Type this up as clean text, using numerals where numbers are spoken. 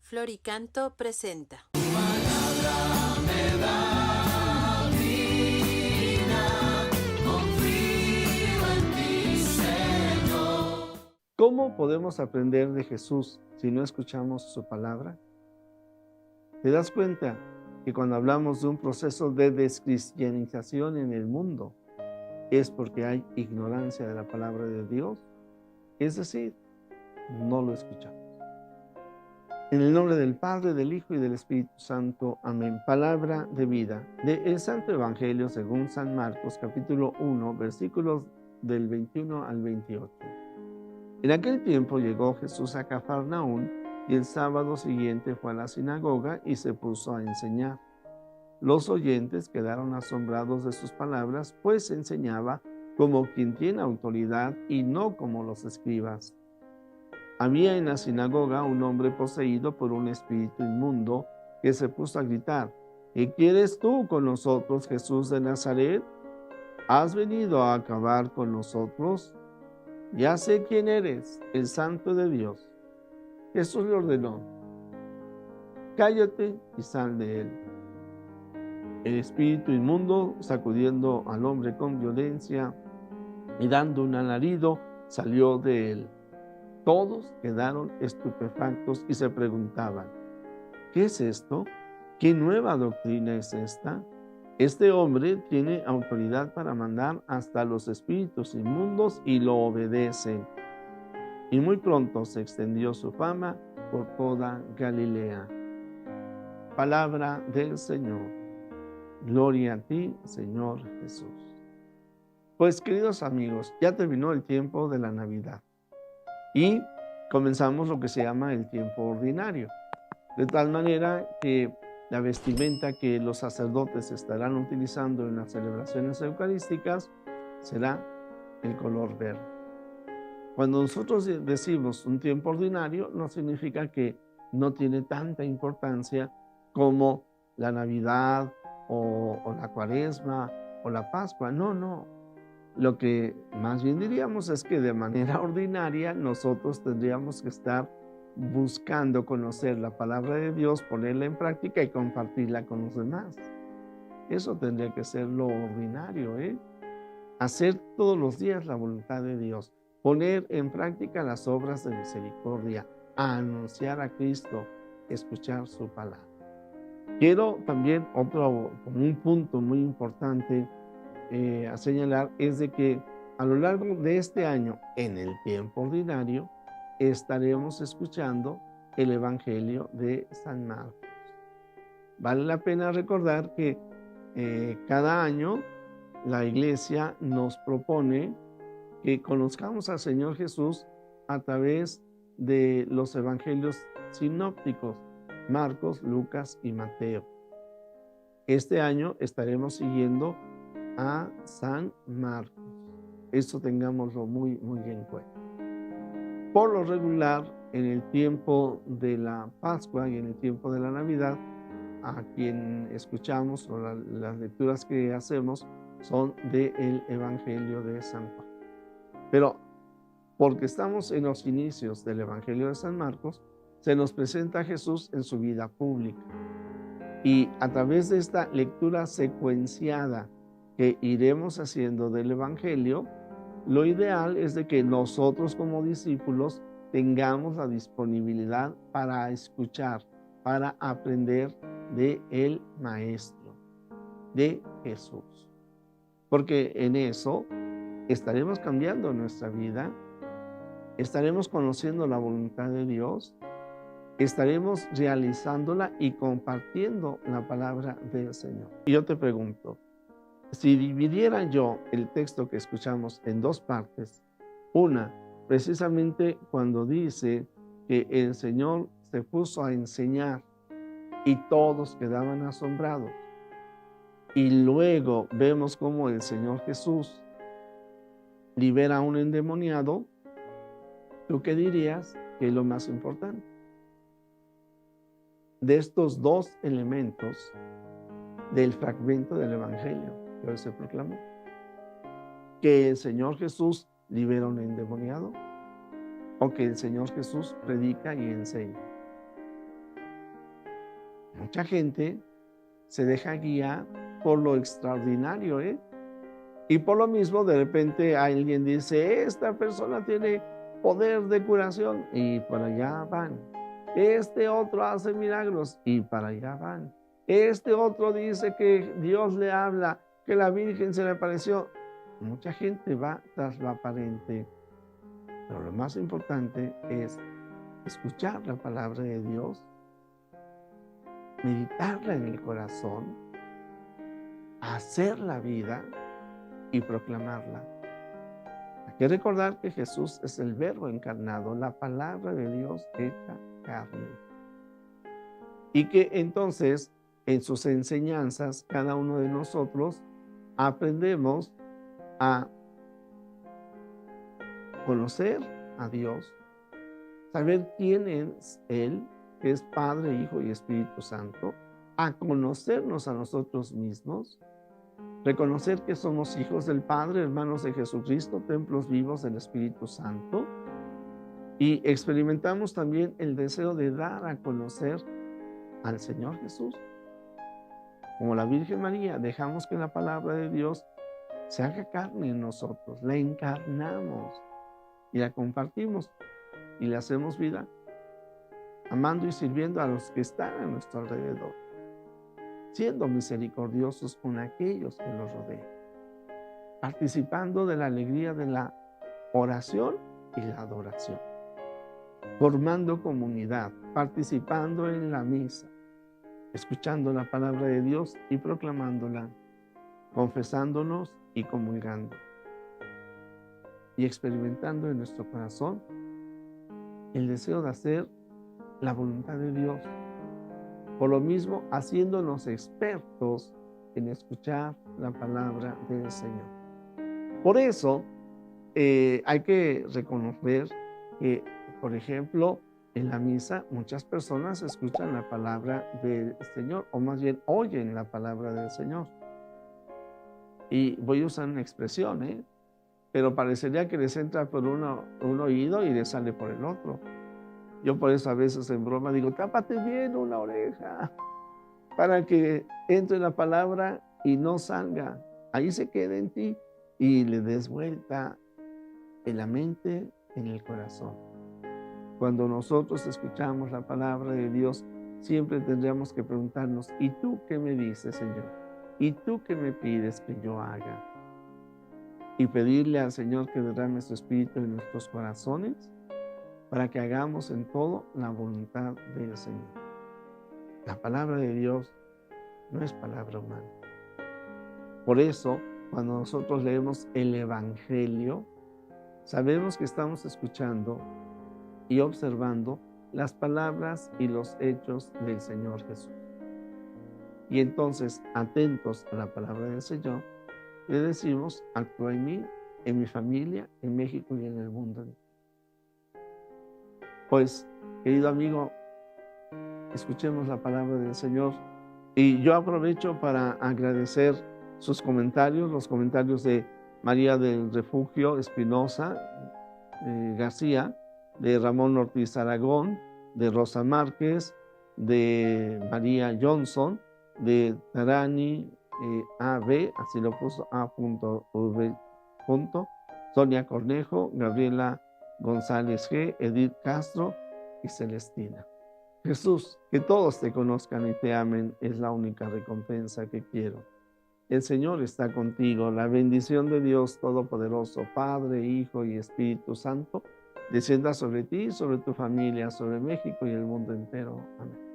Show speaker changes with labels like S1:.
S1: Floricanto presenta.
S2: ¿Cómo podemos aprender de Jesús si no escuchamos su palabra? ¿Te das cuenta que cuando hablamos de un proceso de descristianización en el mundo es porque hay ignorancia de la palabra de Dios? Es decir, no lo escuchamos. En el nombre del Padre, del Hijo y del Espíritu Santo. Amén. Palabra de vida. Del Santo Evangelio según San Marcos, capítulo 1, versículos del 21 al 28. En aquel tiempo llegó Jesús a Cafarnaún y el sábado siguiente fue a la sinagoga y se puso a enseñar. Los oyentes quedaron asombrados de sus palabras, pues enseñaba como quien tiene autoridad y no como los escribas. Había en la sinagoga un hombre poseído por un espíritu inmundo que se puso a gritar: ¿Qué quieres tú con nosotros, Jesús de Nazaret? ¿Has venido a acabar con nosotros? Ya sé quién eres, el Santo de Dios. Jesús le ordenó: cállate y sal de él. El espíritu inmundo, sacudiendo al hombre con violencia y dando un alarido, salió de él. Todos quedaron estupefactos y se preguntaban: ¿qué es esto? ¿Qué nueva doctrina es esta? Este hombre tiene autoridad para mandar hasta los espíritus inmundos y lo obedecen. Y muy pronto se extendió su fama por toda Galilea. Palabra del Señor. Gloria a ti, Señor Jesús. Pues, queridos amigos, ya terminó el tiempo de la Navidad y comenzamos lo que se llama el tiempo ordinario, de tal manera que la vestimenta que los sacerdotes estarán utilizando en las celebraciones eucarísticas será el color verde. Cuando nosotros decimos un tiempo ordinario, no significa que no tiene tanta importancia como la Navidad o la Cuaresma o la Pascua. No. Lo que más bien diríamos es que de manera ordinaria nosotros tendríamos que estar buscando conocer la palabra de Dios, ponerla en práctica y compartirla con los demás. Eso tendría que ser lo ordinario, Hacer todos los días la voluntad de Dios, poner en práctica las obras de misericordia, anunciar a Cristo, escuchar su palabra. Quiero también un punto muy importante a señalar es de que a lo largo de este año, en el tiempo ordinario, estaremos escuchando el Evangelio de San Marcos. Vale la pena recordar que cada año la Iglesia nos propone que conozcamos al Señor Jesús a través de los evangelios sinópticos, Marcos, Lucas y Mateo. Este año estaremos siguiendo a San Marcos. Eso tengámoslo muy en cuenta. Por lo regular, en el tiempo de la Pascua y en el tiempo de la Navidad, a quien escuchamos o las lecturas que hacemos son del Evangelio de San Juan. Pero porque estamos en los inicios del Evangelio de San Marcos, se nos presenta a Jesús en su vida pública. Y a través de esta lectura secuenciada que iremos haciendo del Evangelio, lo ideal es de que nosotros como discípulos tengamos la disponibilidad para escuchar, para aprender de el Maestro, de Jesús. Porque en eso estaremos cambiando nuestra vida, estaremos conociendo la voluntad de Dios, estaremos realizándola y compartiendo la palabra del Señor. Y yo te pregunto, si dividiera yo el texto que escuchamos en dos partes, una, precisamente cuando dice que el Señor se puso a enseñar y todos quedaban asombrados, y luego vemos cómo el Señor Jesús libera a un endemoniado, ¿tú qué dirías que es lo más importante? De estos dos elementos del fragmento del Evangelio que hoy se proclamó, que el Señor Jesús libera a un endemoniado o que el Señor Jesús predica y enseña. Mucha gente se deja guiar por lo extraordinario, ¿eh? Y por lo mismo, de repente alguien dice, esta persona tiene poder de curación, y para allá van. Este otro hace milagros, y para allá van. Este otro dice que Dios le habla, que la Virgen se le apareció. Mucha gente va tras lo aparente, pero lo más importante es escuchar la palabra de Dios, meditarla en el corazón, hacer la vida y proclamarla. Hay que recordar que Jesús es el Verbo encarnado, la palabra de Dios hecha carne. Y que entonces en sus enseñanzas cada uno de nosotros aprendemos a conocer a Dios, saber quién es Él, que es Padre, Hijo y Espíritu Santo, a conocernos a nosotros mismos, reconocer que somos hijos del Padre, hermanos de Jesucristo, templos vivos del Espíritu Santo, y experimentamos también el deseo de dar a conocer al Señor Jesús. Como la Virgen María, dejamos que la palabra de Dios se haga carne en nosotros, la encarnamos y la compartimos y le hacemos vida, amando y sirviendo a los que están a nuestro alrededor, siendo misericordiosos con aquellos que nos rodean, participando de la alegría de la oración y la adoración, formando comunidad, participando en la misa, escuchando la palabra de Dios y proclamándola, confesándonos y comulgando, y experimentando en nuestro corazón el deseo de hacer la voluntad de Dios. Por lo mismo, haciéndonos expertos en escuchar la palabra del Señor. Por eso, hay que reconocer que, por ejemplo, en la misa muchas personas escuchan la palabra del Señor, o más bien oyen la palabra del Señor. Y voy a usar una expresión, pero parecería que les entra por un oído y les sale por el otro. Yo por eso a veces en broma digo, tápate bien una oreja para que entre la palabra y no salga. Ahí se quede en ti y le des vuelta en la mente, en el corazón. Cuando nosotros escuchamos la palabra de Dios, siempre tendríamos que preguntarnos, ¿y tú qué me dices, Señor? ¿Y tú qué me pides que yo haga? Y pedirle al Señor que derrame su Espíritu en nuestros corazones para que hagamos en todo la voluntad del Señor. La palabra de Dios no es palabra humana. Por eso, cuando nosotros leemos el Evangelio, sabemos que estamos escuchando y observando las palabras y los hechos del Señor Jesús. Y entonces, atentos a la palabra del Señor, le decimos, actúa en mí, en mi familia, en México y en el mundo. Pues, querido amigo, escuchemos la palabra del Señor. Y yo aprovecho para agradecer sus comentarios, los comentarios de María del Refugio Espinosa García, de Ramón Ortiz Aragón, de Rosa Márquez, de María Johnson, de Tarani AB, así lo puso, A.V. Sonia Cornejo, Gabriela González G., Edith Castro y Celestina. Jesús, que todos te conozcan y te amen es la única recompensa que quiero. El Señor está contigo. La bendición de Dios Todopoderoso, Padre, Hijo y Espíritu Santo, descienda sobre ti, sobre tu familia, sobre México y el mundo entero. Amén.